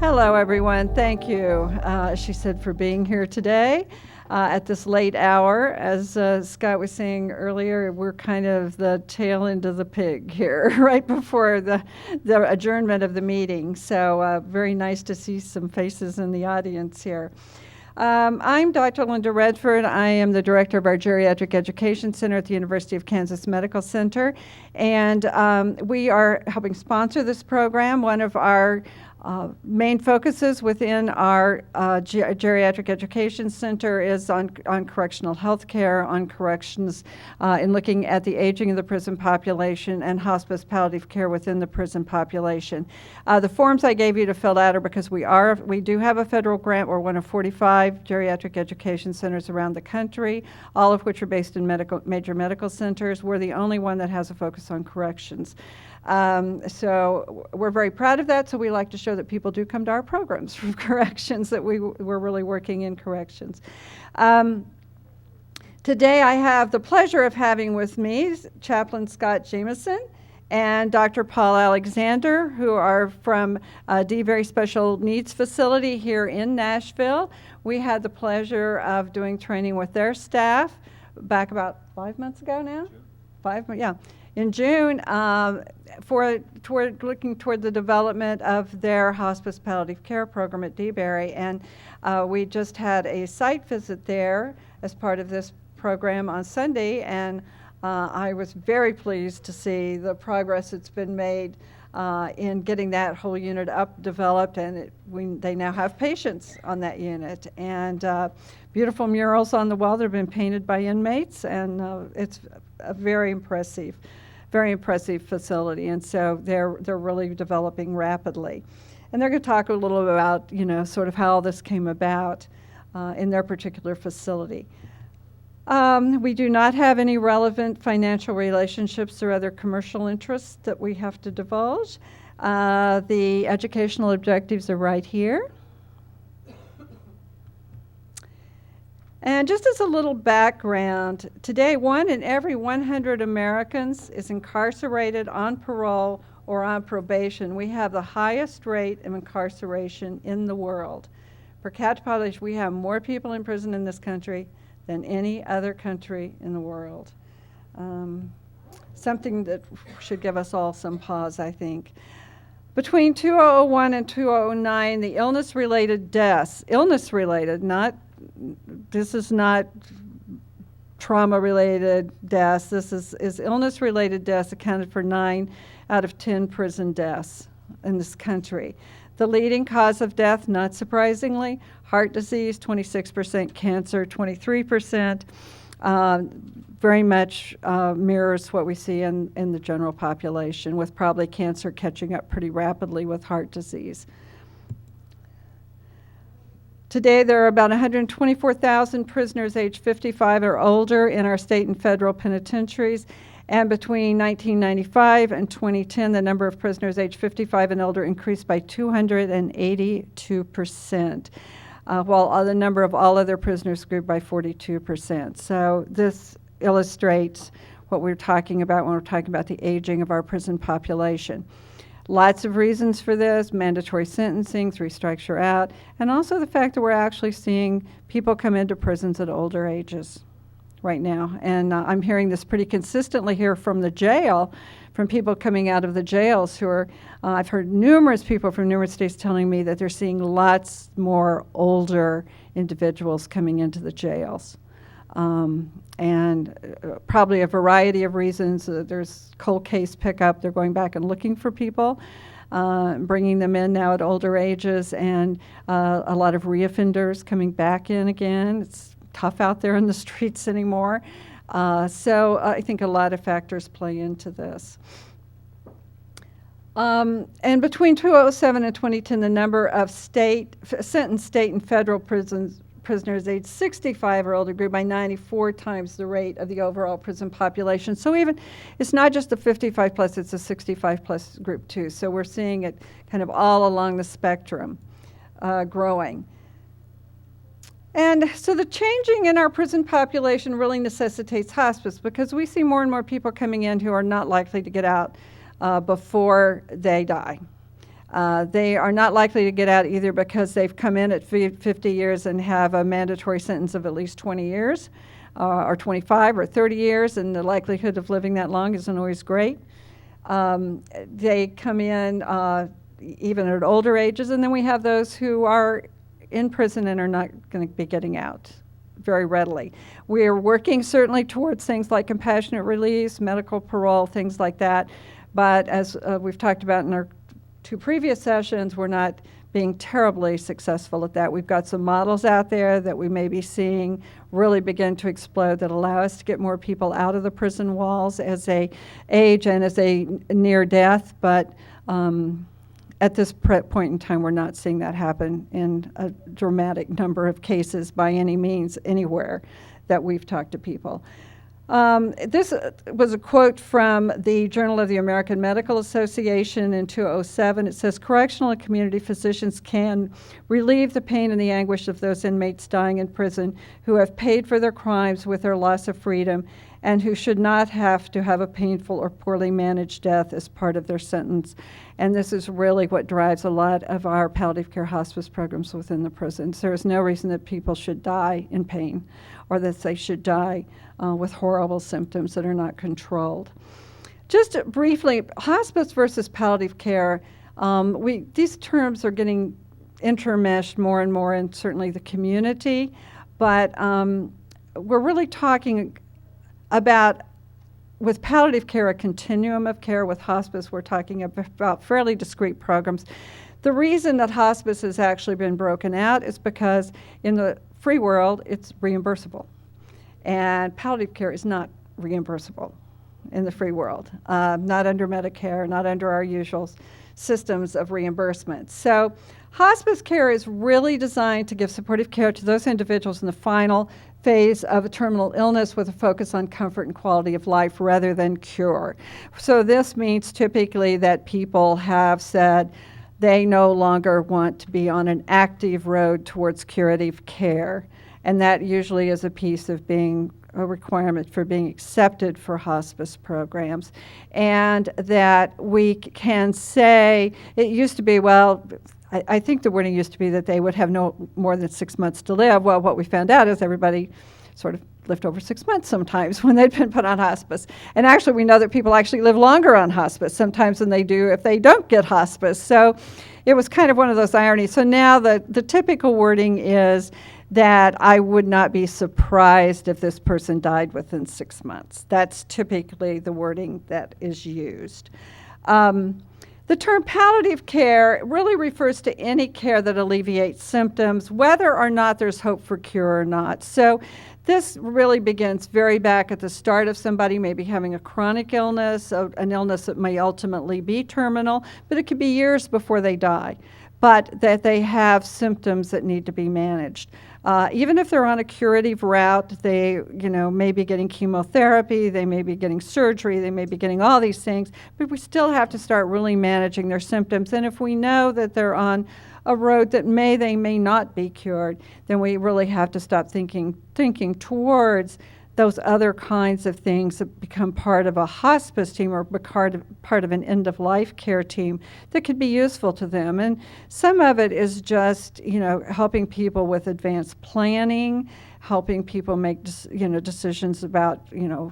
Hello, everyone. Thank you, she said, for being here today at this late hour. As Scott was saying earlier, we're kind of the tail end of the pig here, right before the adjournment of the meeting. So very nice to see some faces in the audience here. I'm Dr. Linda Redford. I am the director of our Geriatric Education Center at the University of Kansas Medical Center, and we are helping sponsor this program. One of our main focuses within our Geriatric Education Center is on correctional health care, on corrections, in looking at the aging of the prison population and hospice palliative care within the prison population. The forms I gave you to fill out are because we do have a federal grant. We're one of 45 geriatric education centers around the country, all of which are based in major medical centers. We're the only one that has a focus on corrections. So we're very proud of that, so we like to show that people do come to our programs from corrections, that we're really working in corrections. Today I have the pleasure of having with me Chaplain Scott Jamison and Dr. Paul Alexander, who are from D Very Special Needs Facility here in Nashville. We had the pleasure of doing training with their staff back about 5 months ago now? In June, looking toward the development of their hospice palliative care program at DeBary, and we just had a site visit there as part of this program on Sunday, and I was very pleased to see the progress that's been made in getting that whole unit developed, and they now have patients on that unit, and beautiful murals on the wall that have been painted by inmates, and it's a very impressive facility, and so they're really developing rapidly. And they're going to talk a little about, sort of how this came about in their particular facility. We do not have any relevant financial relationships or other commercial interests that we have to divulge. The educational objectives are right here. And just as a little background, today 1 in every 100 Americans is incarcerated on parole or on probation. We have the highest rate of incarceration in the world. Per capita population, we have more people in prison in this country than any other country in the world. Something that should give us all some pause, I think. Between 2001 and 2009, the illness-related deaths, this is not trauma-related deaths. This is illness-related deaths accounted for 9 out of 10 prison deaths in this country. The leading cause of death, not surprisingly, heart disease, 26%, cancer, 23%, very much mirrors what we see in the general population, with probably cancer catching up pretty rapidly with heart disease. Today, there are about 124,000 prisoners aged 55 or older in our state and federal penitentiaries. And between 1995 and 2010, the number of prisoners aged 55 and older increased by 282%, while the number of all other prisoners grew by 42%. So this illustrates what we're talking about when we're talking about the aging of our prison population. Lots of reasons for this: mandatory sentencing, 3 strikes you're out, and also the fact that we're actually seeing people come into prisons at older ages right now. And I'm hearing this pretty consistently here from the jail, from people coming out of the jails who are, I've heard numerous people from numerous states telling me that they're seeing lots more older individuals coming into the jails. And probably a variety of reasons. There's cold case pickup. They're going back and looking for people, bringing them in now at older ages, and a lot of reoffenders coming back in again. It's tough out there in the streets anymore. So I think a lot of factors play into this. And between 2007 and 2010, the number of sentenced state and federal prisoners aged 65 or older grew by 94 times the rate of the overall prison population. So even, it's not just the 55 plus, it's a 65 plus group too. So we're seeing it kind of all along the spectrum growing. And so the changing in our prison population really necessitates hospice, because we see more and more people coming in who are not likely to get out before they die. They are not likely to get out either because they've come in at 50 years and have a mandatory sentence of at least 20 years or 25 or 30 years, and the likelihood of living that long isn't always great. They come in even at older ages, and then we have those who are in prison and are not going to be getting out very readily. We are working certainly towards things like compassionate release, medical parole, things like that, but as we've talked about in our 2 previous sessions, we're not being terribly successful at that. We've got some models out there that we may be seeing really begin to explode that allow us to get more people out of the prison walls as they age and as they near death, but at this point in time, we're not seeing that happen in a dramatic number of cases by any means anywhere that we've talked to people. This was a quote from the Journal of the American Medical Association in 2007. It says, correctional and community physicians can relieve the pain and the anguish of those inmates dying in prison who have paid for their crimes with their loss of freedom and who should not have to have a painful or poorly managed death as part of their sentence. And this is really what drives a lot of our palliative care hospice programs within the prisons. There is no reason that people should die in pain or that they should die with horrible symptoms that are not controlled. Just briefly, hospice versus palliative care, these terms are getting intermeshed more and more in certainly the community, but we're really talking about, with palliative care, a continuum of care. With hospice, we're talking about fairly discrete programs. The reason that hospice has actually been broken out is because in the free world, it's reimbursable. And palliative care is not reimbursable in the free world, not under Medicare, not under our usual systems of reimbursement. So hospice care is really designed to give supportive care to those individuals in the final phase of a terminal illness with a focus on comfort and quality of life rather than cure. So this means typically that people have said they no longer want to be on an active road towards curative care. And that usually is a piece of being a requirement for being accepted for hospice programs. And that we can say, it used to be, well, I think the wording used to be that they would have no more than 6 months to live. Well, what we found out is everybody sort of lived over 6 months sometimes when they'd been put on hospice. And actually, we know that people actually live longer on hospice sometimes than they do if they don't get hospice. So it was kind of one of those ironies. So now the typical wording is that I would not be surprised if this person died within 6 months. That's typically the wording that is used. The term palliative care really refers to any care that alleviates symptoms, whether or not there's hope for cure or not. So this really begins very back at the start of somebody maybe having a chronic illness, an illness that may ultimately be terminal, but it could be years before they die, but that they have symptoms that need to be managed. Even if they're on a curative route, they may be getting chemotherapy, they may be getting surgery, they may be getting all these things, but we still have to start really managing their symptoms. And if we know that they're on a road that they may not be cured, then we really have to stop thinking towards those other kinds of things that become part of a hospice team or part of an end-of-life care team that could be useful to them. And some of it is just, helping people with advanced planning, helping people make, decisions about,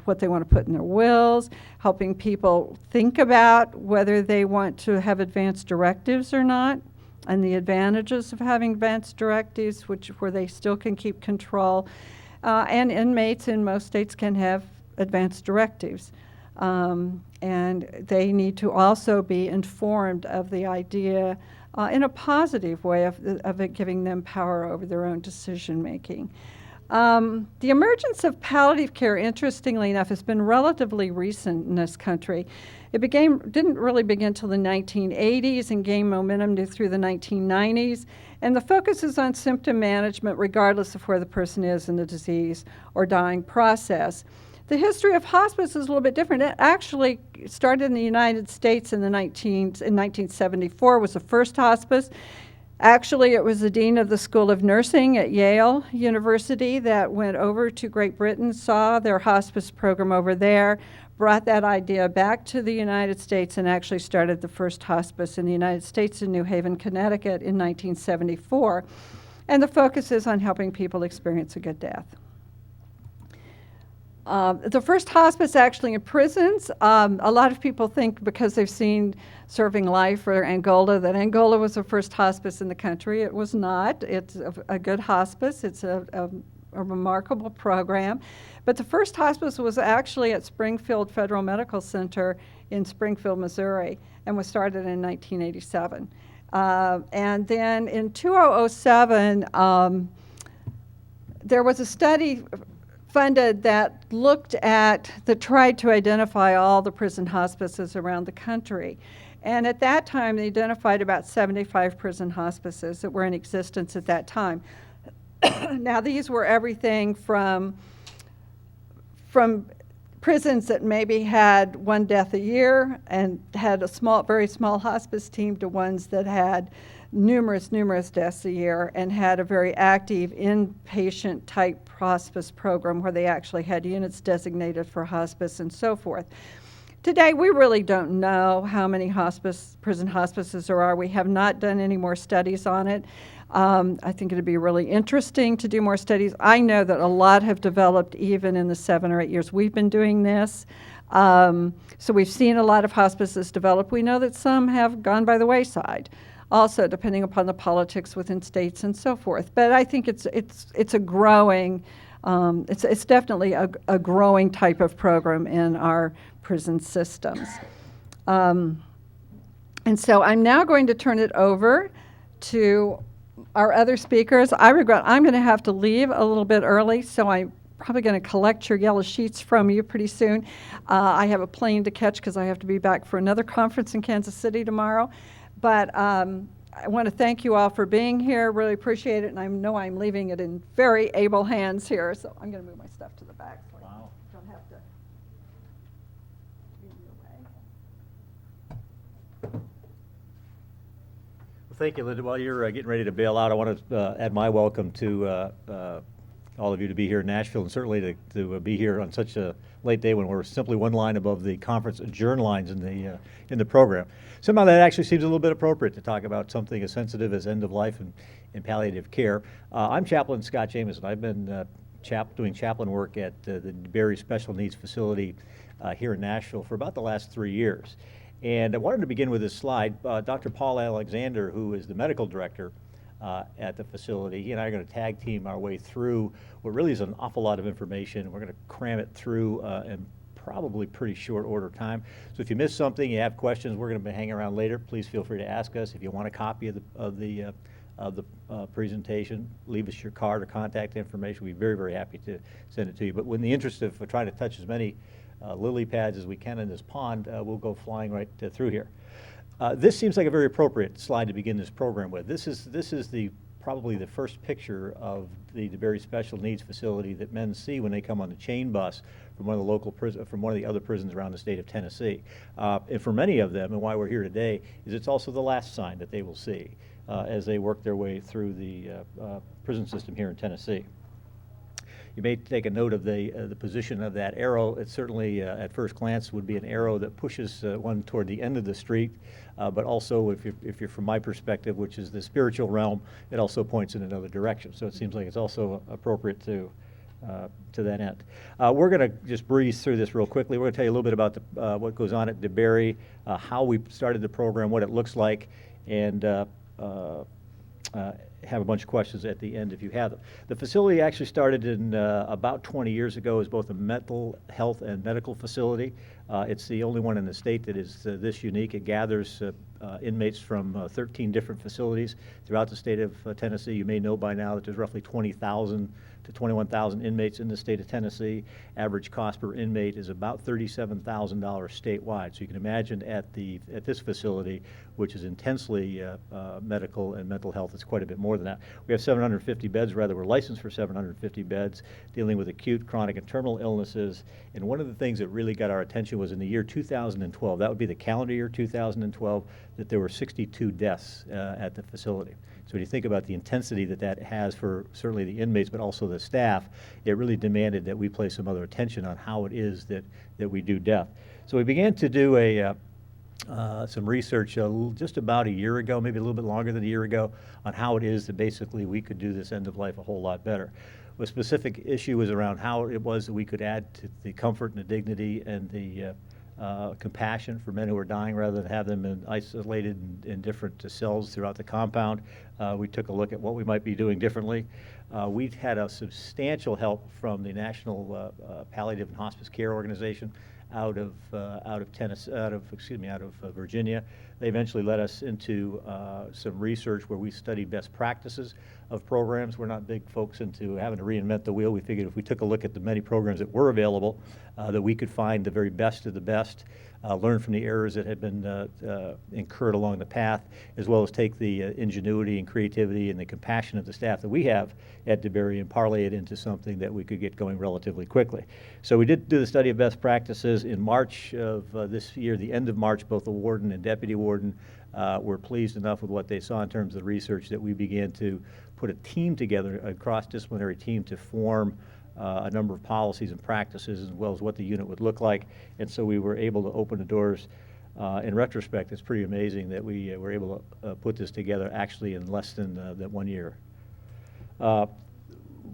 what they want to put in their wills, helping people think about whether they want to have advanced directives or not, and the advantages of having advanced directives, where they still can keep control. And inmates in most states can have advanced directives. And they need to also be informed of the idea in a positive way of it giving them power over their own decision making. The emergence of palliative care, interestingly enough, has been relatively recent in this country. It didn't really begin until the 1980s and gained momentum through the 1990s. And the focus is on symptom management regardless of where the person is in the disease or dying process. The history of hospice is a little bit different. It actually started in the United States in 1974 was the first hospice. Actually, it was the dean of the School of Nursing at Yale University that went over to Great Britain, saw their hospice program over there, brought that idea back to the United States, and actually started the first hospice in the United States in New Haven, Connecticut in 1974. And the focus is on helping people experience a good death. The first hospice actually in prisons, a lot of people think because they've seen Serving Life or Angola that Angola was the first hospice in the country. It was not. It's a good hospice. It's a remarkable program. But the first hospice was actually at Springfield Federal Medical Center in Springfield, Missouri, and was started in 1987. And then in 2007, there was a study funded that tried to identify all the prison hospices around the country. And at that time, they identified about 75 prison hospices that were in existence at that time. Now, these were everything from prisons that maybe had one death a year and had a very small hospice team to ones that had numerous deaths a year and had a very active inpatient type hospice program where they actually had units designated for hospice and so forth. Today, we really don't know how many prison hospices there are. We have not done any more studies on it. I think it'd be really interesting to do more studies. I know that a lot have developed even in the 7 or 8 years we've been doing this. So we've seen a lot of hospices develop. We know that some have gone by the wayside, also depending upon the politics within states and so forth. But I think it's a growing, it's definitely a growing type of program in our prison systems. And so I'm now going to turn it over to our other speakers. I regret I'm going to have to leave a little bit early, so I'm probably going to collect your yellow sheets from you pretty soon. I have a plane to catch because I have to be back for another conference in Kansas City tomorrow. But I want to thank you all for being here. Really appreciate it, and I know I'm leaving it in very able hands here, so I'm going to move my stuff to the back so I don't have to give you away. Well, thank you, Linda. While you're getting ready to bail out, I want to add my welcome to all of you to be here in Nashville, and certainly to be here on such a late day when we're simply one line above the conference adjourn lines in the program. Somehow that actually seems a little bit appropriate to talk about something as sensitive as end of life and palliative care. I'm Chaplain Scott Jamison. I've been doing chaplain work at the DeBerry Special Needs Facility here in Nashville for about the last 3 years. And I wanted to begin with this slide. Dr. Paul Alexander, who is the medical director at the facility, he and I are going to tag team our way through what really is an awful lot of information. We're going to cram it through in probably pretty short order time. So if you missed something, you have questions, we're going to be hanging around later. Please feel free to ask us. If you want a copy of the presentation, leave us your card or contact information. We'd be very happy to send it to you. But in the interest of trying to touch as many lily pads as we can in this pond, we'll go flying right through here. This seems like a very appropriate slide to begin this program with. This is probably the first picture of the DeBerry Special Needs Facility that men see when they come on the chain bus from one of the other prisons around the state of Tennessee. And for many of them, and why we're here today, is it's also the last sign that they will see as they work their way through the prison system here in Tennessee. You may take a note of the position of that arrow. It certainly, at first glance, would be an arrow that pushes one toward the end of the street, but also, if you're from my perspective, which is the spiritual realm, it also points in another direction. So it seems like it's also appropriate to that end. We're going to just breeze through this real quickly. We're going to tell you a little bit about what goes on at DeBerry, how we started the program, what it looks like, and have a bunch of questions at the end if you have them. The facility actually started in about 20 years ago as both a mental health and medical facility. It's the only one in the state that is this unique. It gathers inmates from 13 different facilities throughout the state of Tennessee. You may know by now that there's roughly 20,000 to 21,000 inmates in the state of Tennessee. Average cost per inmate is about $37,000 statewide. So you can imagine at this facility, which is intensely medical and mental health, it's quite a bit more than that. We have 750 beds, rather we're licensed for 750 beds, dealing with acute, chronic, and terminal illnesses. And one of the things that really got our attention was in the year 2012, that would be the calendar year 2012, that there were 62 deaths at the facility. So when you think about the intensity that has for certainly the inmates, but also the staff, it really demanded that we place some other attention on how it is that we do death. So we began to do some research just about a year ago, maybe a little bit longer than a year ago, on how it is that basically we could do this end of life a whole lot better. A specific issue was around how it was that we could add to the comfort and the dignity and the compassion for men who are dying, rather than have them isolated in different cells throughout the compound. We took a look at what we might be doing differently. We've had a substantial help from the National Palliative and Hospice Care Organization out of Virginia. They eventually led us into some research where we studied best practices of programs. We're not big folks into having to reinvent the wheel. We figured if we took a look at the many programs that were available, that we could find the very best of the best, learn from the errors that had been incurred along the path, as well as take the ingenuity and creativity and the compassion of the staff that we have at DeBerry and parlay it into something that we could get going relatively quickly. So we did do the study of best practices in March of this year, the end of March. Both the warden and deputy warden were pleased enough with what they saw in terms of the research that we began to put a team together, a cross-disciplinary team, to form a number of policies and practices, as well as what the unit would look like. And so we were able to open the doors. In retrospect, it's pretty amazing that we were able to put this together actually in less than 1 year.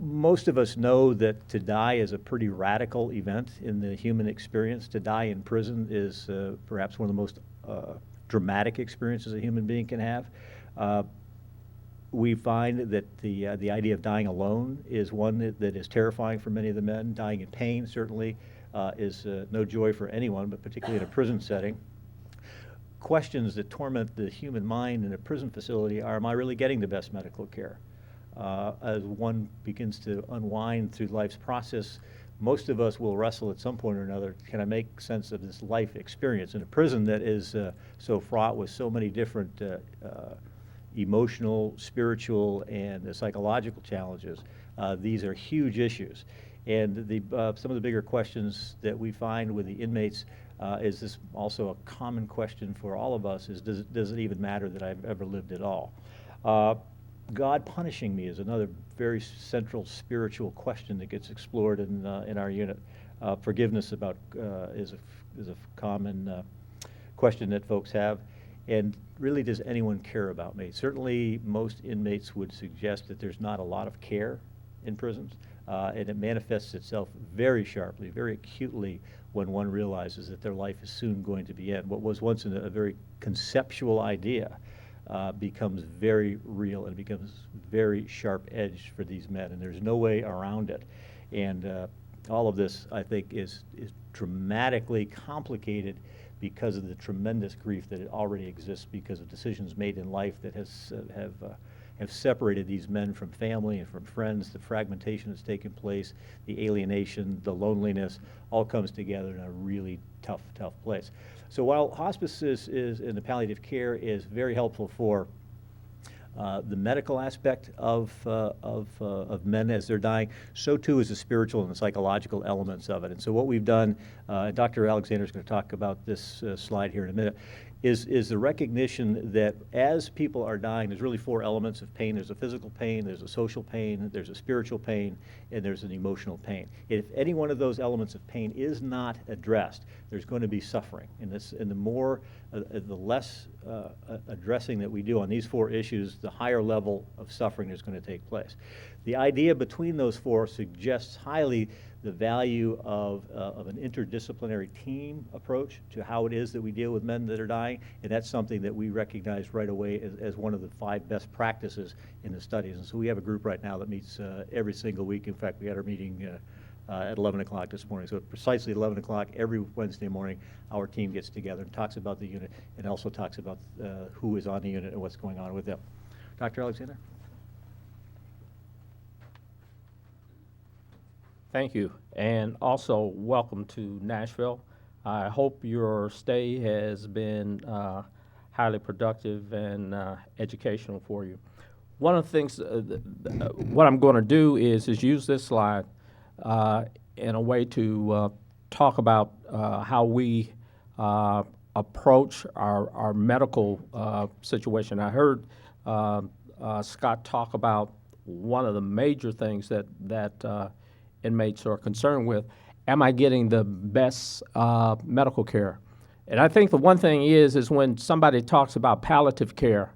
Most of us know that to die is a pretty radical event in the human experience. To die in prison is perhaps one of the most dramatic experiences a human being can have. We find that the idea of dying alone is one that is terrifying for many of the men. Dying in pain certainly is no joy for anyone, but particularly in a prison setting. Questions that torment the human mind in a prison facility are, am I really getting the best medical care? As one begins to unwind through life's process, most of us will wrestle at some point or another, can I make sense of this life experience? In a prison that is so fraught with so many different emotional, spiritual, and psychological challenges, these are huge issues. And some of the bigger questions that we find with the inmates is this also a common question for all of us, is does it even matter that I've ever lived at all? God punishing me is another very central spiritual question that gets explored in our unit. Forgiveness is a common question that folks have. And really, does anyone care about me? Certainly, most inmates would suggest that there's not a lot of care in prisons, and it manifests itself very sharply, very acutely, when one realizes that their life is soon going to be end. What was once a very conceptual idea becomes very real and becomes very sharp-edged for these men, and there's no way around it. And all of this, I think, is dramatically complicated because of the tremendous grief that already exists because of decisions made in life that have separated these men from family and from friends. The fragmentation that's taken place, the alienation, the loneliness, all comes together in a really tough place. So while hospice is in the palliative care is very helpful for the medical aspect of men as they're dying, so too is the spiritual and the psychological elements of it. And so what we've done, Dr. Alexander is going to talk about this slide here in a minute, is the recognition that as people are dying, there's really 4 elements of pain. There's a physical pain, there's a social pain, there's a spiritual pain, and there's an emotional pain. If any one of those elements of pain is not addressed, there's going to be suffering. And the less addressing that we do on these 4 issues, the higher level of suffering is going to take place. The idea between those 4 suggests highly the value of an interdisciplinary team approach to how it is that we deal with men that are dying, and that's something that we recognize right away as one of the 5 best practices in the studies. And so we have a group right now that meets every single week. In fact, we had our meeting at 11 o'clock this morning. So precisely 11 o'clock every Wednesday morning, our team gets together and talks about the unit and also talks about who is on the unit and what's going on with them. Dr. Alexander? Thank you, and also welcome to Nashville. I hope your stay has been highly productive and educational for you. One of the things, what I'm going to do is use this slide in a way to talk about how we approach our medical situation. I heard Scott talk about one of the major things that inmates are concerned with. Am I getting the best medical care? And I think the one thing is when somebody talks about palliative care,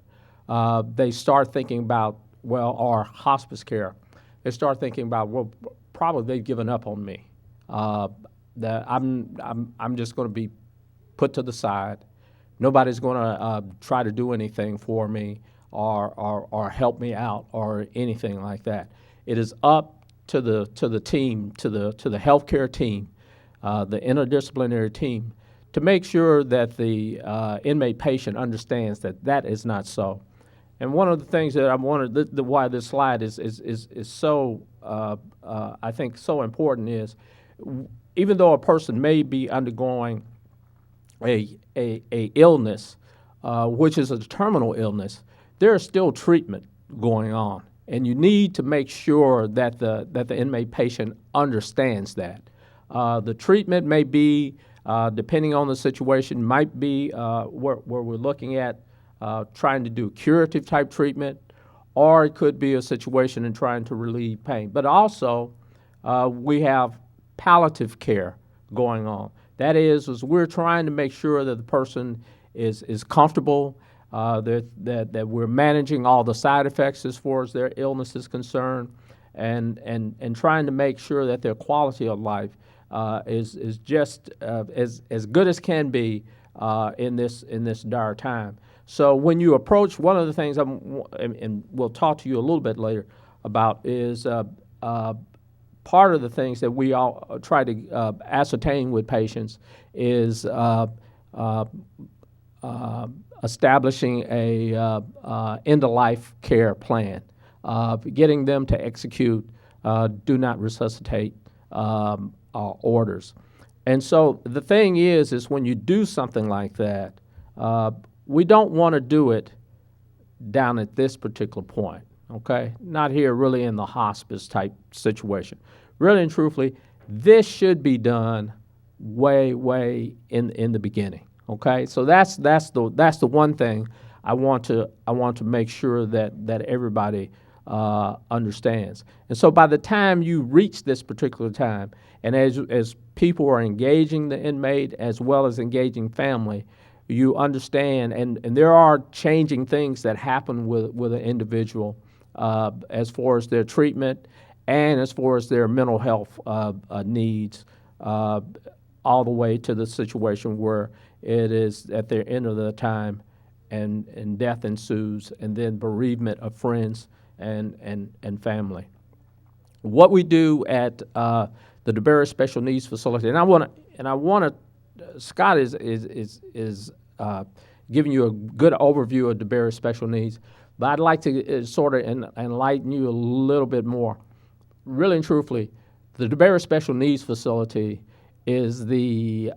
they start thinking about, or hospice care. They start thinking about, probably they've given up on me. That I'm just going to be put to the side. Nobody's going to try to do anything for me or help me out or anything like that. It is up to the team, to the healthcare team, the interdisciplinary team, to make sure that the inmate patient understands that is not so. And one of the things that I wanted, why this slide is so, I think, so important is, even though a person may be undergoing a illness, which is a terminal illness, there is still treatment going on. And you need to make sure that the inmate patient understands that. The treatment may be, depending on the situation, might be where we're looking at trying to do curative type treatment, or it could be a situation in trying to relieve pain. But also, we have palliative care going on. That is we're trying to make sure that the person is comfortable, that we're managing all the side effects as far as their illness is concerned, and trying to make sure that their quality of life is just as good as can be in this dire time. So when you approach, one of the things and we'll talk to you a little bit later about is part of the things that we all try to ascertain with patients is establishing a end-of-life care plan, getting them to execute do not resuscitate orders. And so the thing is when you do something like that, we don't want to do it down at this particular point, okay? Not here really in the hospice type situation. Really and truthfully, this should be done way in the beginning. Okay, so that's the one thing I want to make sure that everybody understands. And so by the time you reach this particular time, and as people are engaging the inmate as well as engaging family, you understand, and there are changing things that happen with an individual as far as their treatment and as far as their mental health needs, all the way to the situation where it is at the end of the time and death ensues, and then bereavement of friends and family. What we do at the DeBerry Special Needs Facility, and I want to, Scott is giving you a good overview of DeBerry Special Needs, but I'd like to sort of enlighten you a little bit more. Really and truthfully, the DeBerry Special Needs Facility is the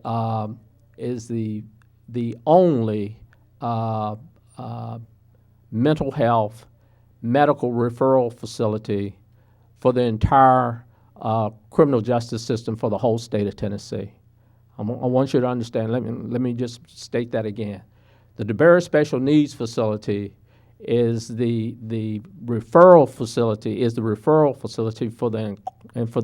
only mental health medical referral facility for the entire criminal justice system for the whole state of Tennessee. I want you to understand. Let me just state that again. The DeBerry Special Needs Facility is the referral facility for the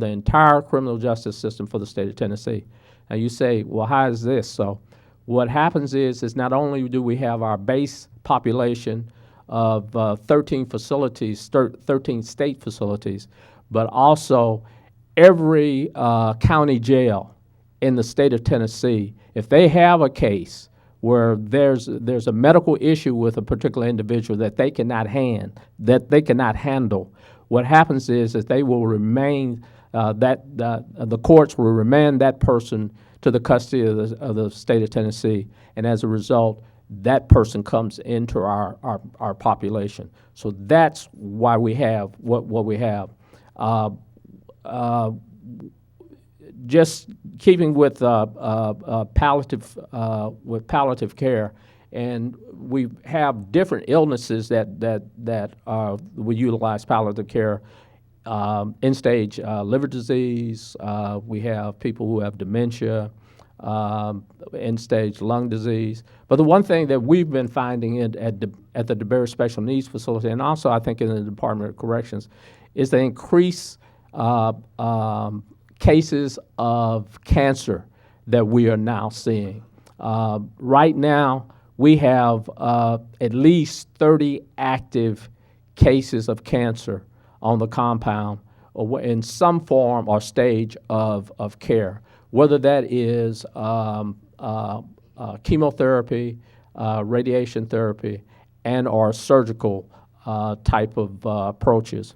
entire criminal justice system for the state of Tennessee. Now you say, well, how is this so? What happens is not only do we have our base population of 13 facilities, 13 state facilities, but also every county jail in the state of Tennessee, if they have a case where there's a medical issue with a particular individual that they cannot handle, what happens is that they will remain the courts will remand that person to the custody of the state of Tennessee, and as a result, that person comes into our population. So that's why we have what we have. just keeping with palliative care, and we have different illnesses that we utilize palliative care. End-stage liver disease. We have people who have dementia, end-stage lung disease. But the one thing that we've been finding at the DeBerry Special Needs Facility, and also I think in the Department of Corrections, is the increased cases of cancer that we are now seeing. Right now, we have at least 30 active cases of cancer on the compound in some form or stage of care, whether that is chemotherapy, radiation therapy, and or surgical type of approaches.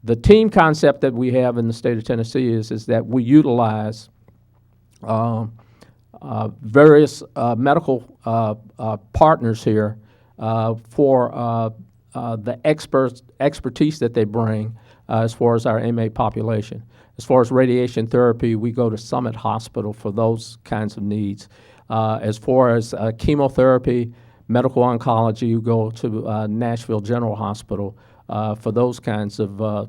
The team concept that we have in the state of Tennessee is that we utilize various medical partners here for the expertise that they bring as far as our inmate population. As far as radiation therapy, we go to Summit Hospital for those kinds of needs. As far as chemotherapy, medical oncology, you go to Nashville General Hospital for those kinds of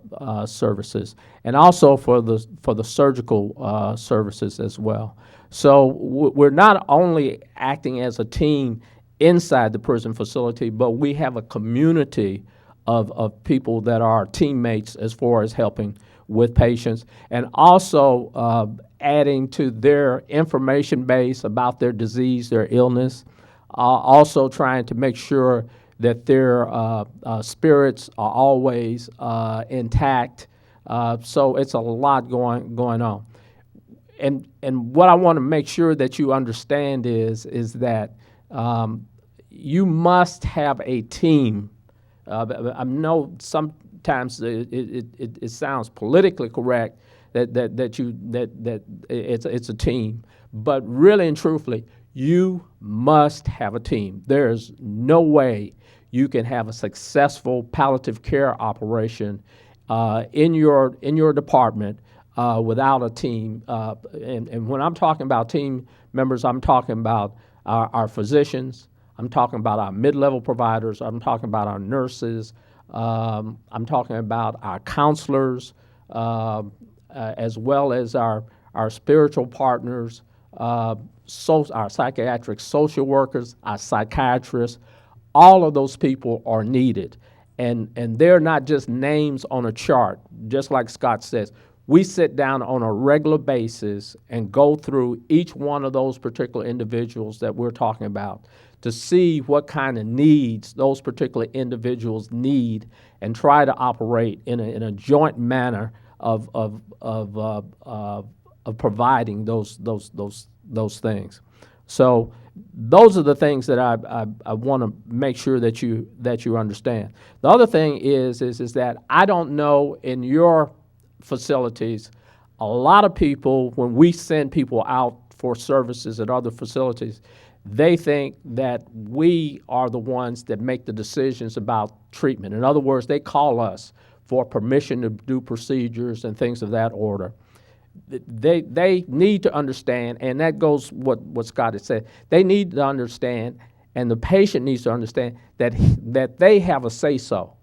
services, and also for the surgical services as well. So we're not only acting as a team inside the prison facility, but we have a community of people that are teammates as far as helping with patients, and also adding to their information base about their disease, their illness, also trying to make sure that their spirits are always intact. So it's a lot going on. And what I want to make sure that you understand is that you must have a team. I know sometimes it sounds politically correct that it's a team, but really and truthfully, you must have a team. There's no way you can have a successful palliative care operation in your department without a team. And when I'm talking about team members, I'm talking about our physicians, I'm talking about our mid-level providers, I'm talking about our nurses, I'm talking about our counselors, as well as our spiritual partners, our psychiatric social workers, our psychiatrists. All of those people are needed. And they're not just names on a chart. Just like Scott says, we sit down on a regular basis and go through each one of those particular individuals that we're talking about to see what kind of needs those particular individuals need and try to operate in a joint manner of providing those things. So those are the things that I want to make sure that you understand. The other thing is that I don't know in your facilities, a lot of people, when we send people out for services at other facilities, they think that we are the ones that make the decisions about treatment. In other words, they call us for permission to do procedures and things of that order. They need to understand, and that goes what Scott has said, they need to understand, and the patient needs to understand that they have a say-so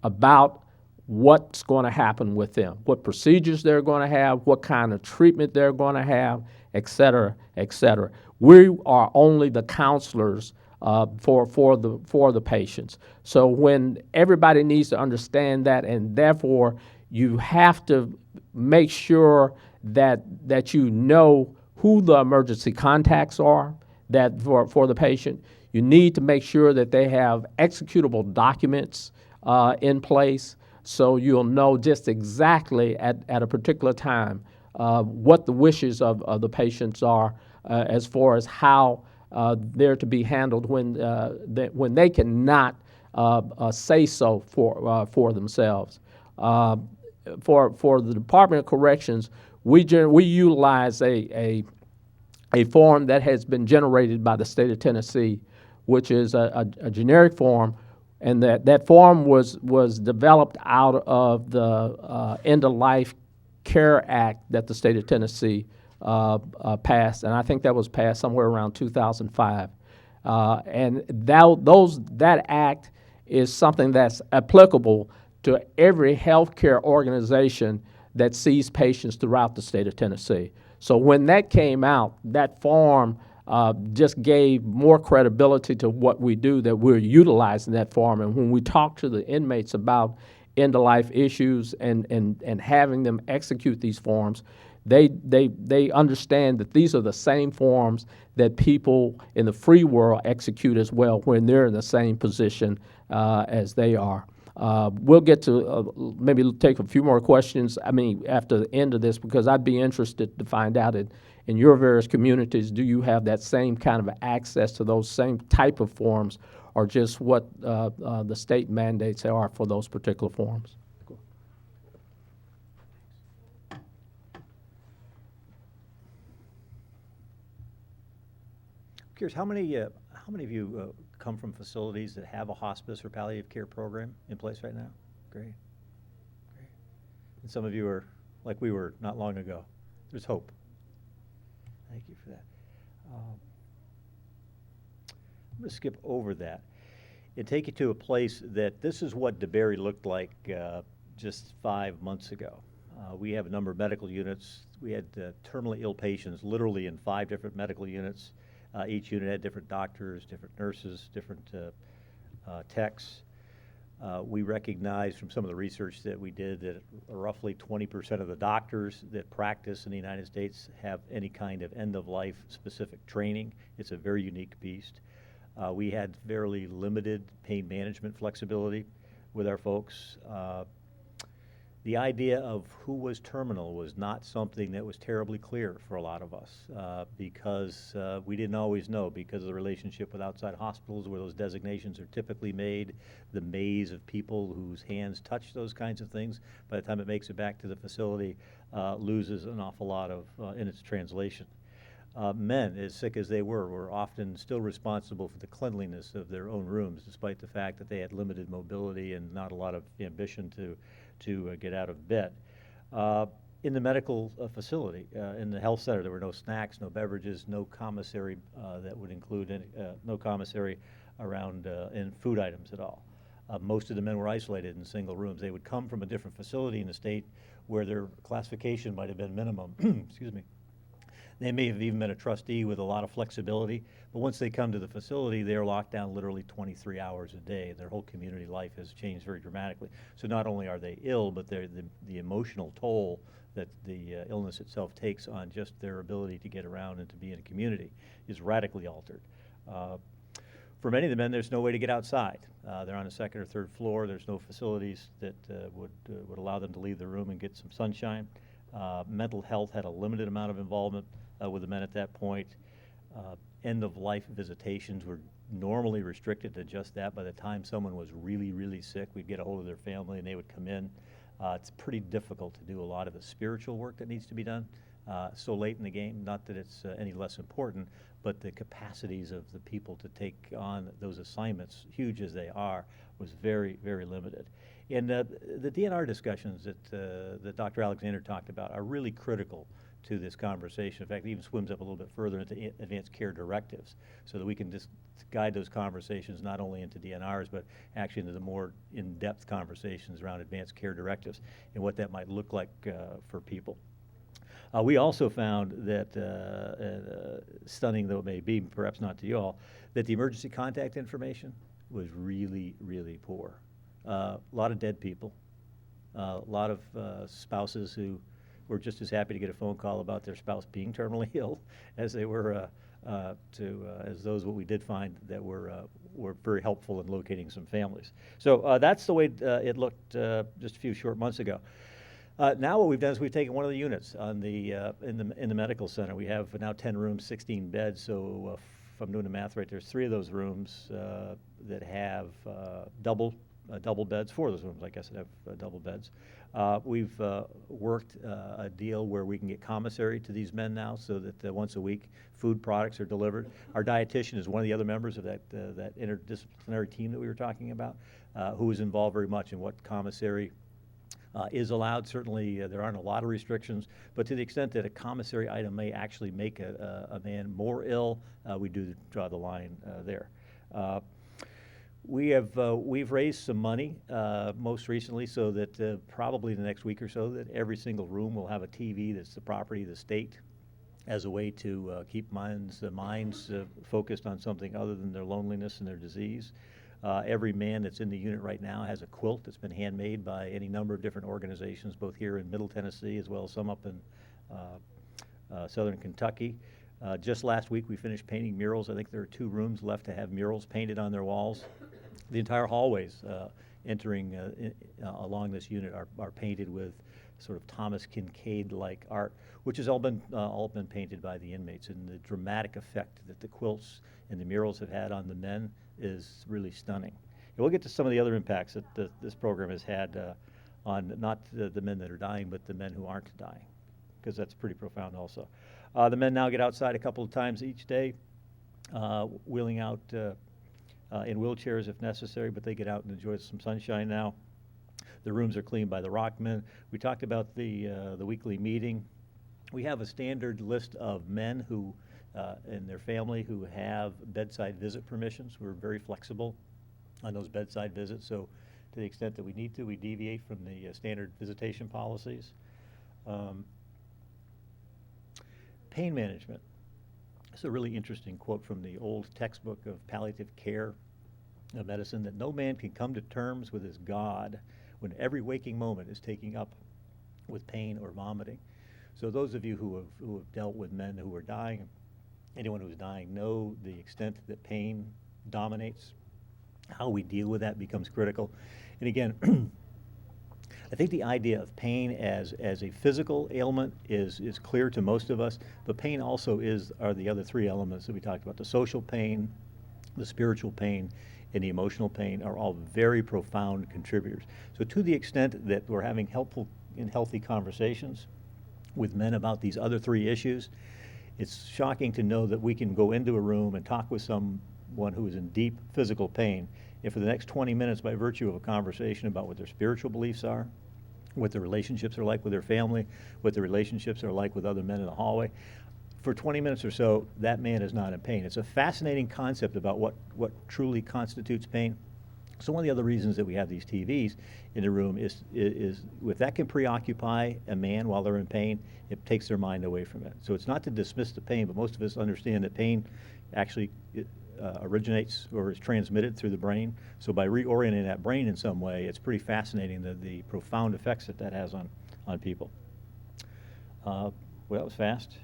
about what's going to happen with them, what procedures they're going to have, what kind of treatment they're going to have, et cetera, et cetera. We are only the counselors for the patients. So when everybody needs to understand that, and therefore you have to make sure that you know who the emergency contacts are that for the patient. You need to make sure that they have executable documents in place, so you'll know just exactly at a particular time what the wishes of the patients are as far as how they're to be handled when they cannot say so for themselves. For the Department of Corrections, we utilize a form that has been generated by the state of Tennessee, which is a generic form, and that form was developed out of the End of Life Care Act that the state of Tennessee passed, and I think that was passed somewhere around 2005. And that act is something that's applicable to every healthcare organization that sees patients throughout the state of Tennessee. So when that came out, that form just gave more credibility to what we do, that we're utilizing that form. And when we talk to the inmates about end-of-life issues and having them execute these forms, they understand that these are the same forms that people in the free world execute as well when they're in the same position as they are. We'll get to maybe take a few more questions, after the end of this, because I'd be interested to find out in your various communities, do you have that same kind of access to those same type of forms, or just what the state mandates are for those particular forms? Curious, how many of you come from facilities that have a hospice or palliative care program in place right now? Great. And some of you are like we were not long ago. There's hope. Thank you for that. I'm going to skip over that and take you to a place that this is what DeBerry looked like just 5 months ago. We have a number of medical units. We had terminally ill patients literally in 5 different medical units. Each unit had different doctors, different nurses, different techs. We recognized from some of the research that we did that roughly 20% of the doctors that practice in the United States have any kind of end-of-life specific training. It's a very unique beast. We had fairly limited pain management flexibility with our folks. The idea of who was terminal was not something that was terribly clear for a lot of us because we didn't always know, because of the relationship with outside hospitals where those designations are typically made, the maze of people whose hands touch those kinds of things, by the time it makes it back to the facility, loses an awful lot of in its translation. Men, as sick as they were often still responsible for the cleanliness of their own rooms, despite the fact that they had limited mobility and not a lot of ambition to get out of bed. In the medical facility, in the health center, there were no snacks, no beverages, no commissary that would include any, no commissary around in food items at all. Most of the men were isolated in single rooms. They would come from a different facility in the state where their classification might have been minimum. Excuse me. They may have even been a trustee with a lot of flexibility, but once they come to the facility, they're locked down literally 23 hours a day. Their whole community life has changed very dramatically. So not only are they ill, but the emotional toll that the illness itself takes on just their ability to get around and to be in a community is radically altered. For many of the men, there's no way to get outside. They're on a second or third floor. There's no facilities that would allow them to leave the room and get some sunshine. Mental health had a limited amount of involvement with the men at that point. End-of-life visitations were normally restricted to just that. By the time someone was really, really sick, we'd get a hold of their family and they would come in. It's pretty difficult to do a lot of the spiritual work that needs to be done so late in the game. Not that it's any less important, but the capacities of the people to take on those assignments, huge as they are, was very, very limited. And the DNR discussions that Dr. Alexander talked about are really critical to this conversation. In fact, it even swims up a little bit further into advanced care directives so that we can just guide those conversations not only into DNRs, but actually into the more in-depth conversations around advanced care directives and what that might look like for people. We also found that, stunning though it may be, perhaps not to you all, that the emergency contact information was really, really poor. A lot of dead people, a lot of spouses who were just as happy to get a phone call about their spouse being terminally ill as they were as those what we did find that were very helpful in locating some families. So that's the way it looked just a few short months ago. Now what we've done is we've taken one of the units on the in the medical center. We have now 10 rooms, 16 beds. So if I'm doing the math right, there's 3 of those rooms that have double beds. 4 of those rooms, I guess, that have double beds. We've worked a deal where we can get commissary to these men now, so that once a week food products are delivered. Our dietitian is one of the other members of that interdisciplinary team that we were talking about, who is involved very much in what commissary is allowed. Certainly, there aren't a lot of restrictions, but to the extent that a commissary item may actually make a man more ill, we do draw the line there. We've raised some money most recently, so that probably in the next week or so, that every single room will have a TV that's the property of the state, as a way to keep minds focused on something other than their loneliness and their disease. Every man that's in the unit right now has a quilt that's been handmade by any number of different organizations, both here in Middle Tennessee as well as some up in southern Kentucky. Just last week, we finished painting murals. I think there are 2 rooms left to have murals painted on their walls. The entire hallways entering along this unit are painted with sort of Thomas Kincaid-like art, which has all been painted by the inmates. And the dramatic effect that the quilts and the murals have had on the men is really stunning. And we'll get to some of the other impacts that this program has had on not the men that are dying, but the men who aren't dying, because that's pretty profound also. The men now get outside a couple of times each day, wheeling out in wheelchairs if necessary, but they get out and enjoy some sunshine now. The rooms are cleaned by the Rockmen. We talked about the weekly meeting. We have a standard list of men who and their family who have bedside visit permissions. We're very flexible on those bedside visits, so to the extent that we need to, we deviate from the standard visitation policies. Pain management. It's a really interesting quote from the old textbook of palliative care medicine, that no man can come to terms with his God when every waking moment is taking up with pain or vomiting. So those of you who have dealt with men who are dying, anyone who's dying, know the extent that pain dominates. How we deal with that becomes critical. And again, I think the idea of pain as a physical ailment is clear to most of us, but pain also are the other 3 elements that we talked about. The social pain, the spiritual pain, and the emotional pain are all very profound contributors. So to the extent that we're having helpful and healthy conversations with men about these other 3 issues, it's shocking to know that we can go into a room and talk with someone who is in deep physical pain, and for the next 20 minutes, by virtue of a conversation about what their spiritual beliefs are, what their relationships are like with their family, what their relationships are like with other men in the hallway, for 20 minutes or so, that man is not in pain. It's a fascinating concept about what truly constitutes pain. So one of the other reasons that we have these TVs in the room is if that can preoccupy a man while they're in pain, it takes their mind away from it. So it's not to dismiss the pain, but most of us understand that pain actually originates or is transmitted through the brain. So by reorienting that brain in some way, it's pretty fascinating the profound effects that has on people. Well, that was fast.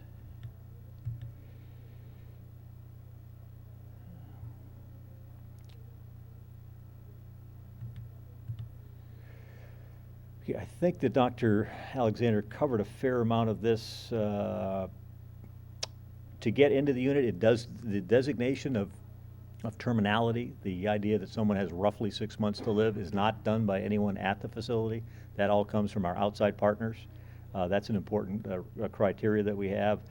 Okay, I think that Dr. Alexander covered a fair amount of this. To get into the unit, it does the designation of terminality. The idea that someone has roughly 6 months to live is not done by anyone at the facility. That all comes from our outside partners. That's an important criteria that we have.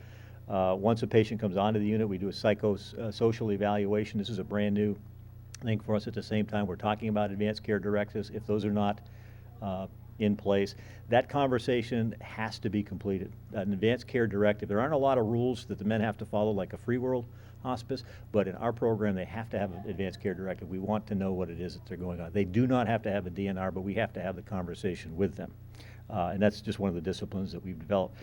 Once a patient comes onto the unit, we do a psychosocial evaluation. This is a brand new thing for us. At the same time, we're talking about advanced care directives. If those are not in place, that conversation has to be completed. An advanced care directive, there aren't a lot of rules that the men have to follow like a free world hospice, but in our program they have to have an advanced care directive. We want to know what it is that they're going on. They do not have to have a DNR, but we have to have the conversation with them. And that's just one of the disciplines that we've developed.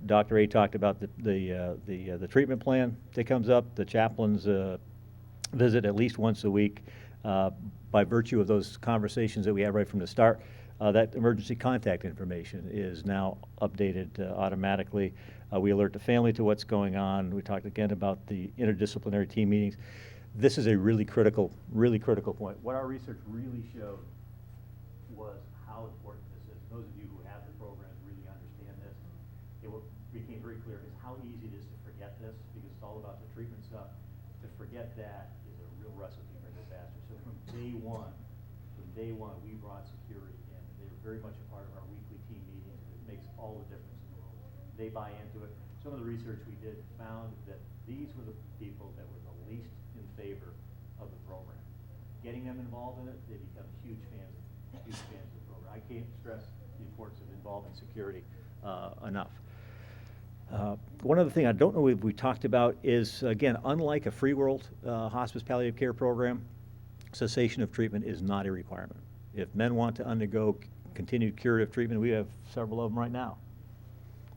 Dr. A talked about the treatment plan that comes up. The chaplains visit at least once a week. By virtue of those conversations that we had right from the start, that emergency contact information is now updated automatically. We alert the family to what's going on. We talked again about the interdisciplinary team meetings. This is a really critical point. What our research really showed was how important this is. Those of you who have the programs really understand this. What became very clear is how easy it is to forget this, because it's all about the treatment stuff. To forget that is a real recipe for disaster. So from day one, we brought security in. They were very much a part of our weekly team meetings. It makes all the difference in the world. They buy into it. Some of the research we did found that these were the people that were the least in favor of the program. Getting them involved in it, they become huge fans of the program. I can't stress the importance of involving security enough. One other thing I don't know if we talked about is, again, unlike a free world hospice palliative care program, cessation of treatment is not a requirement. If men want to undergo continued curative treatment, we have several of them right now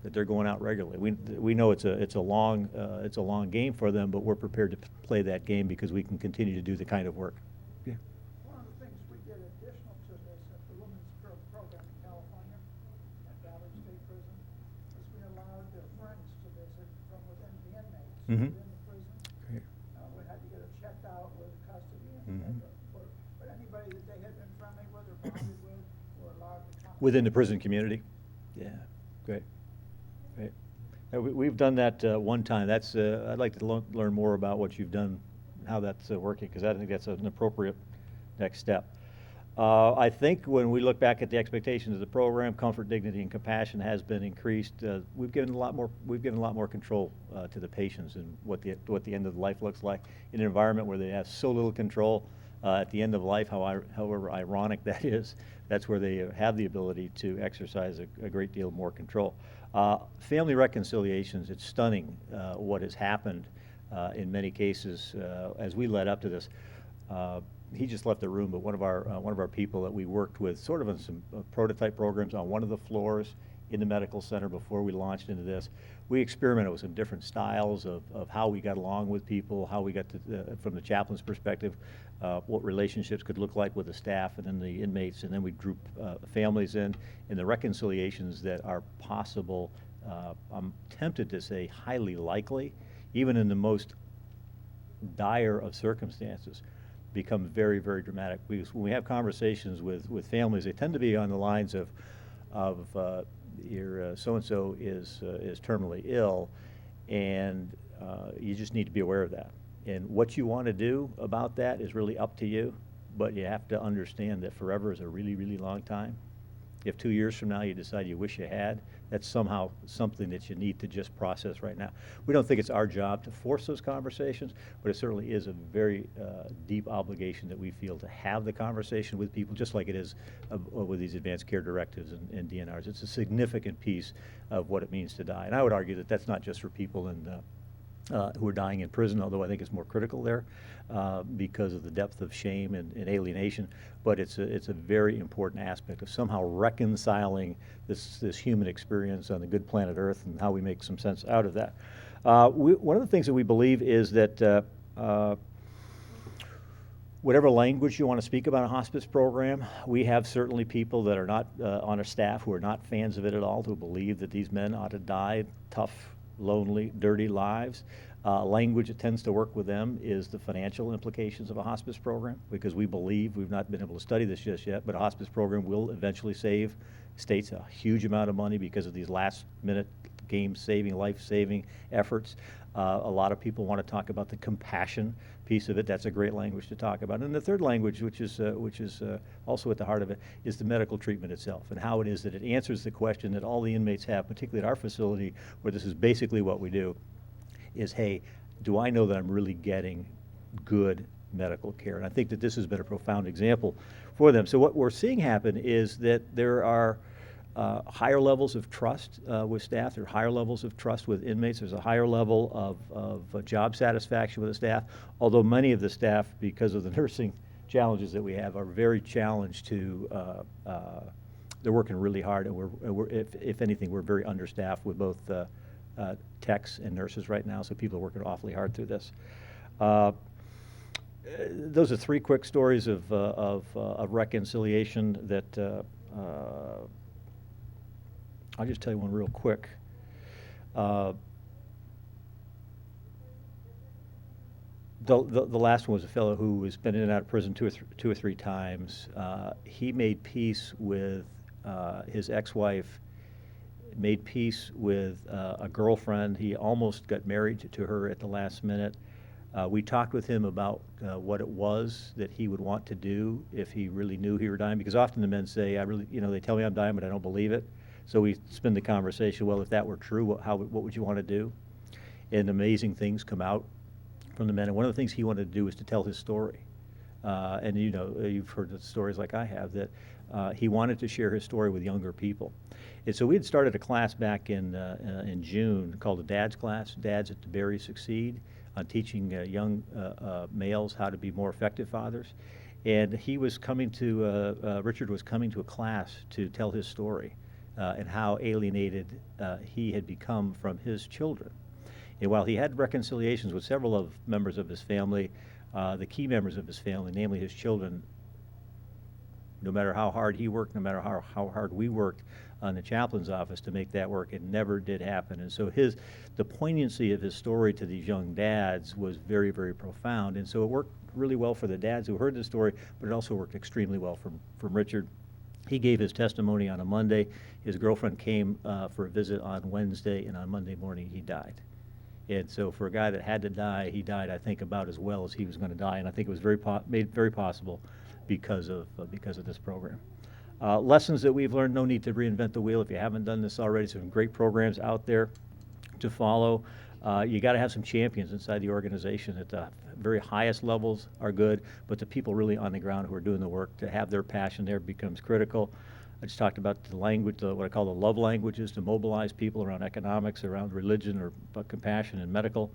that they're going out regularly. We know it's a long game for them, but we're prepared to play that game because we can continue to do the kind of work. Yeah. One of the things we did additional to this at the Women's Program in California at Valley State Prison is we allowed their friends to visit from within the inmates Mhm. within the prison. Great. We had to get it checked out with custody, Mhm. but anybody that they had been friendly with or bonded with were allowed to come. Within the prison community? Yeah, great. Great. We've done that one time. That's I'd like to learn more about what you've done, how that's working, because I think that's an appropriate next step. I think when we look back at the expectations of the program, comfort, dignity, and compassion has been increased. We've given a lot more control to the patients and what the end of life looks like in an environment where they have so little control. At the end of life, however ironic that is, that's where they have the ability to exercise a great deal more control. Family reconciliations, it's stunning what has happened in many cases as we led up to this. He just left the room, but one of our people that we worked with sort of on some prototype programs on one of the floors in the medical center before we launched into this. We experimented with some different styles of how we got along with people, how we got to, from the chaplain's perspective, what relationships could look like with the staff and then the inmates, and then we group families in, and the reconciliations that are possible, I'm tempted to say highly likely, even in the most dire of circumstances, become very, very dramatic. Because when we have conversations with families, they tend to be on the lines of your so-and-so is terminally ill, and you just need to be aware of that. And what you want to do about that is really up to you, but you have to understand that forever is a really, really long time. If 2 years from now you decide you wish you had, that's somehow something that you need to just process right now. We don't think it's our job to force those conversations, but it certainly is a very deep obligation that we feel to have the conversation with people, just like it is with these advanced care directives and DNRs. It's a significant piece of what it means to die. And I would argue that that's not just for people who are dying in prison, although I think it's more critical there because of the depth of shame and alienation. But it's a very important aspect of somehow reconciling this human experience on the good planet Earth and how we make some sense out of that. One of the things that we believe is that whatever language you want to speak about a hospice program, we have certainly people that are not on our staff who are not fans of it at all, who believe that these men ought to die tough, lonely, dirty lives. Language that tends to work with them is the financial implications of a hospice program, because we believe, we've not been able to study this just yet, but a hospice program will eventually save states a huge amount of money because of these last-minute game-saving, life-saving efforts. A lot of people want to talk about the compassion piece of it. That's a great language to talk about. And the third language, which is also at the heart of it, is the medical treatment itself and how it is that it answers the question that all the inmates have, particularly at our facility, where this is basically what we do, is, hey, do I know that I'm really getting good medical care? And I think that this has been a profound example for them. So what we're seeing happen is that there are higher levels of trust with staff. There are higher levels of trust with inmates. There's a higher level of job satisfaction with the staff, although many of the staff, because of the nursing challenges that we have, are very challenged to, they're working really hard, and if anything, we're very understaffed with both techs and nurses right now, so people are working awfully hard through this. Those are three quick stories of reconciliation that I'll just tell you one real quick. The last one was a fellow who has been in and out of prison two or three times. He made peace with his ex-wife, made peace with a girlfriend. He almost got married to her at the last minute. We talked with him about what it was that he would want to do if he really knew he were dying, because often the men say, they tell me I'm dying, but I don't believe it. So we spin the conversation, well, if that were true, what would you want to do? And amazing things come out from the men. And one of the things he wanted to do was to tell his story and you know, you've heard the stories like I have, that he wanted to share his story with younger people. And so we had started a class back in June called the Dad's Class, Dads at DeBerry Succeed, on teaching young males how to be more effective fathers. And he was coming to, Richard was coming to a class to tell his story and how alienated he had become from his children. And while he had reconciliations with several of members of his family, the key members of his family, namely his children, no matter how hard he worked, no matter how hard we worked on the chaplain's office to make that work, it never did happen. And so the poignancy of his story to these young dads was very, very profound. And so it worked really well for the dads who heard the story, but it also worked extremely well from Richard. He gave his testimony on a Monday. His girlfriend came for a visit on Wednesday, and on Monday morning he died. And so for a guy that had to die, he died, I think, about as well as he was going to die. And I think it was made very possible because of this program. Lessons that we've learned: no need to reinvent the wheel if you haven't done this already. Some great programs out there to follow. You got to have some champions inside the organization. At the very highest levels are good, but the people really on the ground who are doing the work, to have their passion there becomes critical. I just talked about the language, what I call the love languages, to mobilize people around economics, around religion, or about compassion and medical.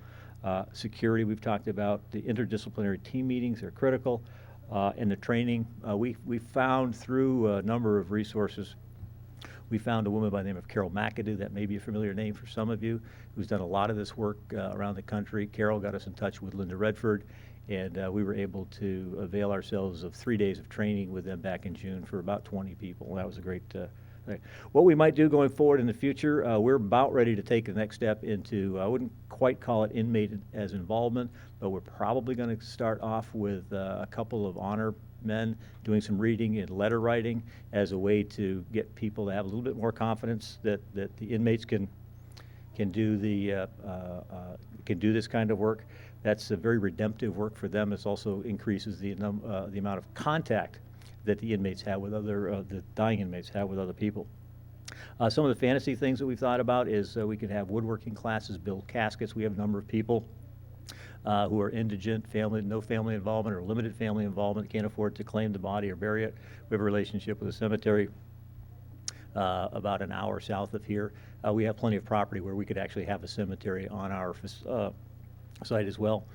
Security, we've talked about. The interdisciplinary team meetings are critical. And the training, we found through a number of resources, we found a woman by the name of Carol McAdoo, that may be a familiar name for some of you, who's done a lot of this work around the country. Carol got us in touch with Linda Redford, and we were able to avail ourselves of 3 days of training with them back in June for about 20 people. That was a great thing. What we might do going forward in the future, we're about ready to take the next step into, I wouldn't quite call it inmate as involvement, but we're probably going to start off with a couple of honor men doing some reading and letter writing as a way to get people to have a little bit more confidence that the inmates can do this kind of work. That's a very redemptive work for them. It also increases the amount of contact that the inmates have with the dying inmates have with other people. Some of the fantasy things that we've thought about is we could have woodworking classes, build caskets. We have a number of people who are indigent, no family involvement or limited family involvement, can't afford to claim the body or bury it. We have a relationship with a cemetery about an hour south of here. We have plenty of property where we could actually have a cemetery on our site as well.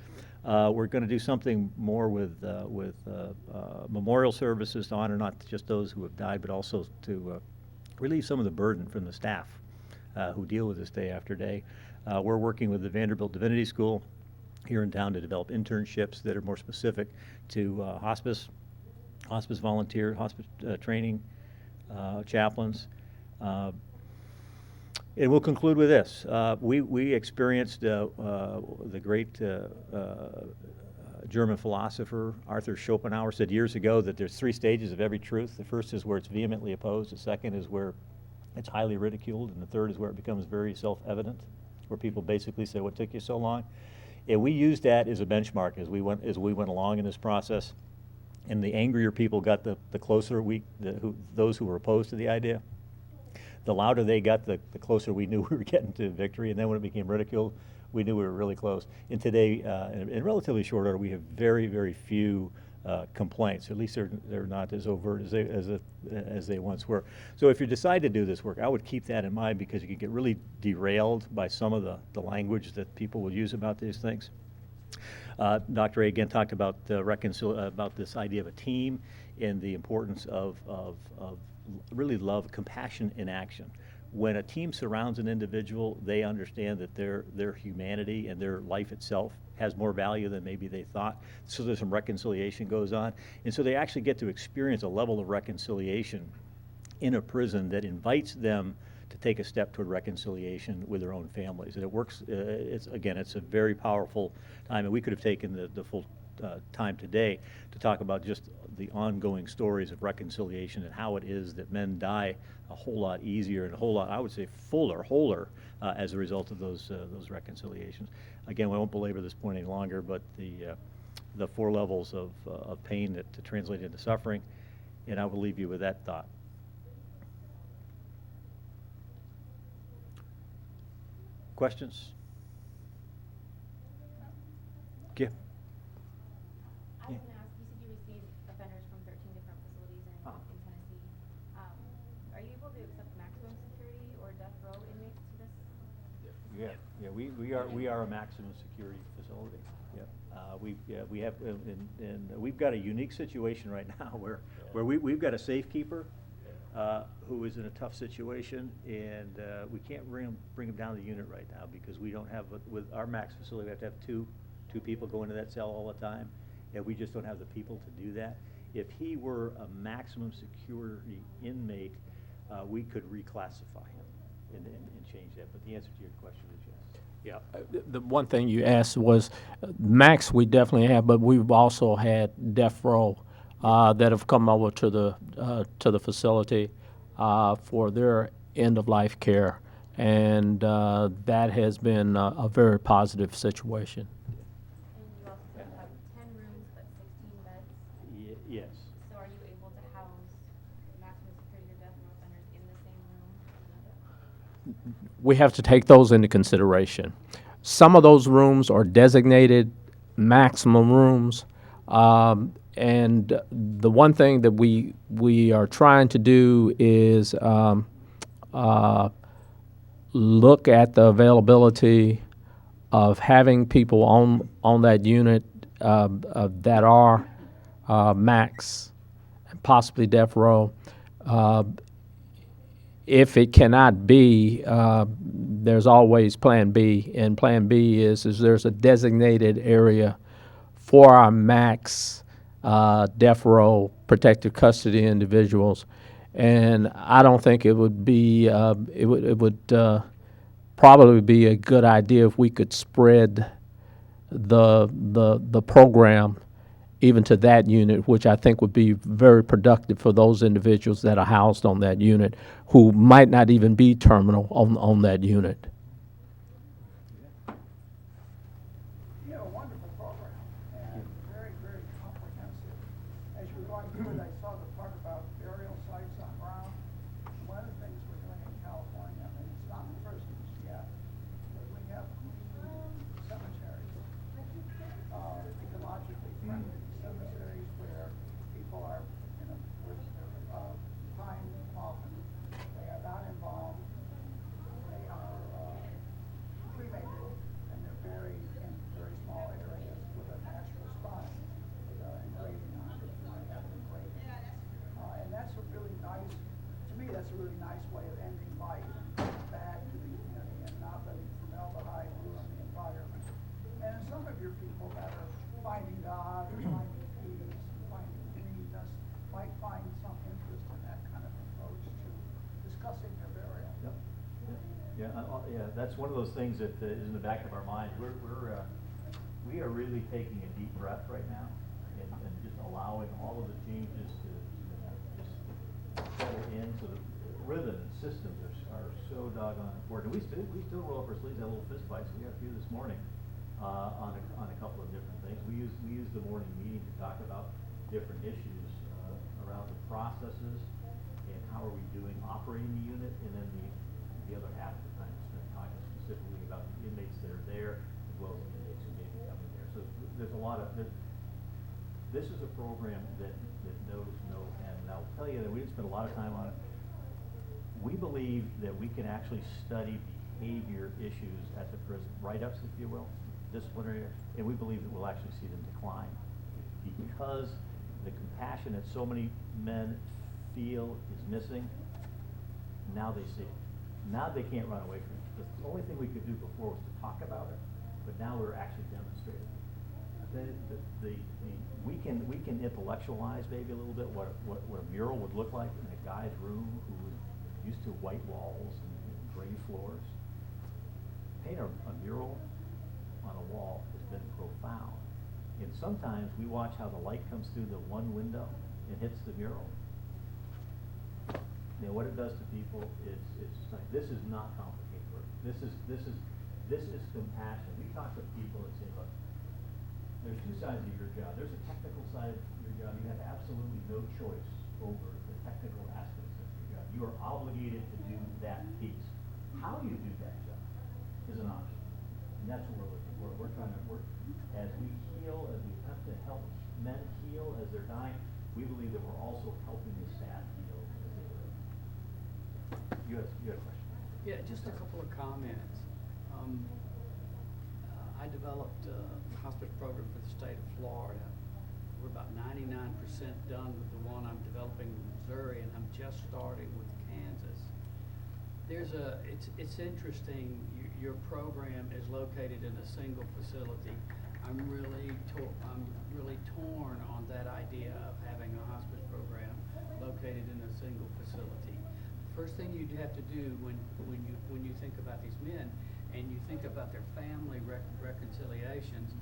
We're going to do something more with memorial services to honor not just those who have died, but also to relieve some of the burden from the staff who deal with this day after day. We're working with the Vanderbilt Divinity School here in town to develop internships that are more specific to hospice volunteer, hospice training, chaplains. And we'll conclude with this. We experienced the great German philosopher Arthur Schopenhauer said years ago that there's 3 stages of every truth. The first is where it's vehemently opposed. The second is where it's highly ridiculed. And the third is where it becomes very self-evident, where people basically say, "What took you so long?" And we used that as a benchmark as we went along in this process. And the angrier people got, the closer those who were opposed to the idea. The louder they got, the closer we knew we were getting to victory. And then when it became ridiculed, we knew we were really close. And today, in relatively short order, we have very, very few complaints. At least they're not as overt as they once were. So if you decide to do this work, I would keep that in mind, because you can get really derailed by some of the language that people will use about these things. Dr. A again talked about about this idea of a team and the importance of really love, compassion in action. When a team surrounds an individual, they understand that their humanity and their life itself has more value than maybe they thought. So there's some reconciliation goes on. And so they actually get to experience a level of reconciliation in a prison that invites them to take a step toward reconciliation with their own families. And it works, it's a very powerful time. And we could have taken the full time today to talk about just the ongoing stories of reconciliation and how it is that men die a whole lot easier and a whole lot, I would say, wholer as a result of those reconciliations. Again, I won't belabor this point any longer, but the 4 levels of pain that translate into suffering, and I will leave you with that thought. Questions? Yeah. I was going to ask, you said you we are a maximum security facility. We have, and we've got a unique situation right now where we've got a safekeeper who is in a tough situation, and we can't bring him down to the unit right now because we don't have, with our max facility, we have to have two people go into that cell all the time, and we just don't have the people to do that. If he were a maximum security inmate, we could reclassify him and change that, but the answer to your question is yes. Yeah, the one thing you asked was max we definitely have, but we've also had death row that have come over to the facility for their end of life care, and that has been a very positive situation. And you also have 10 rooms but 16 beds. Yes. So are you able to house maximum security or death row offenders in the same room? We have to take those into consideration. Some of those rooms are designated maximum rooms, and the one thing that we are trying to do is look at the availability of having people on that unit that are max, and possibly death row. If it cannot be, there's always Plan B, and Plan B is there's a designated area for our max death row protective custody individuals, and I don't think it would be it would probably be a good idea if we could spread the program even to that unit, which I think would be very productive for those individuals that are housed on that unit who might not even be terminal on that unit. You have a wonderful program and very, very comprehensive. As you were going through it, I saw the part about burial sites on ground. One of the things we're doing in California, and it's not in prisons yet, but we have cemeteries, ecologically friendly cemeteries where people are, with time often. They are not involved. They are cremated, and they're buried in very small areas with a natural spot, with engraving on it, if you want to have it engraved. And that's a really nice, to me, that's a really nice way of ending life and giving back to the community and not letting formaldehyde ruin the environment. And some of your people that are finding God or finding peace, finding greenness, might find some interest in that kind of approach to discussing their burial. Yep. Yeah, that's one of those things that is in the back of our mind. We are really taking a deep breath right now and just allowing all of the changes to just settle in. So the rhythm and systems are so doggone important. We still roll up our sleeves, have little fist fights. We had a few this morning on a couple of different things. We use the morning meeting to talk about different issues around the processes and how are we doing operating the unit, and then the other half of the time is spent talking specifically about the inmates that are there as well as the inmates who may be coming there. So there's a lot of this is a program that knows no end. And I'll tell you that we didn't spend a lot of time on it. We believe that we can actually study behavior issues at the prison, write-ups, if you will, disciplinary, and we believe that we'll actually see them decline because the compassion that so many men feel is missing. Now they see it. Now they can't run away from it. The only thing we could do before was to talk about it, but now we're actually demonstrating. We can intellectualize maybe a little bit what a mural would look like in a guy's room who was used to white walls and gray floors. Paint a mural on a wall has been profound. And sometimes we watch how the light comes through the one window and hits the mural. You know, what it does to people is like, this is not complicated work. This is compassion. We talk to people that say, look, there's two sides of your job. There's a technical side of your job. You have absolutely no choice over the technical aspects of your job. You are obligated to do that piece. How you do that job is an option. And that's what we're looking for. We're trying to work as we heal, as we have to help men heal as they're dying. We believe that we're also helping the staff heal as they live. You had a question. Yeah, just a couple of comments. I developed a hospice program for the state of Florida. We're about 99% done with the one I'm developing in Missouri, and I'm just starting with Kansas. It's interesting. Your program is located in a single facility. I'm really torn on that idea of having a hospice program located in a single facility. First thing you'd have to do when you think about these men and you think about their family reconciliations,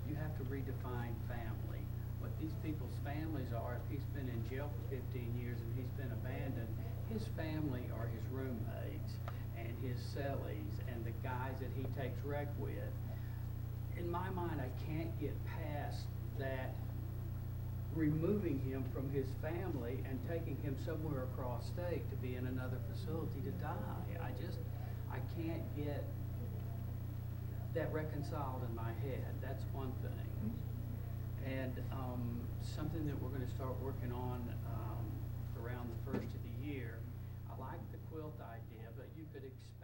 you have to redefine family. What these people's families are, if he's been in jail for 15 years and he's been abandoned, his family are his roommates and his cellies and the guys that he takes rec with. In my mind, I can't get past that, removing him from his family and taking him somewhere across state to be in another facility to die. I can't get that reconciled in my head. That's one thing. And something that we're going to start working on around the first of the year. I like the quilt idea, but you could expand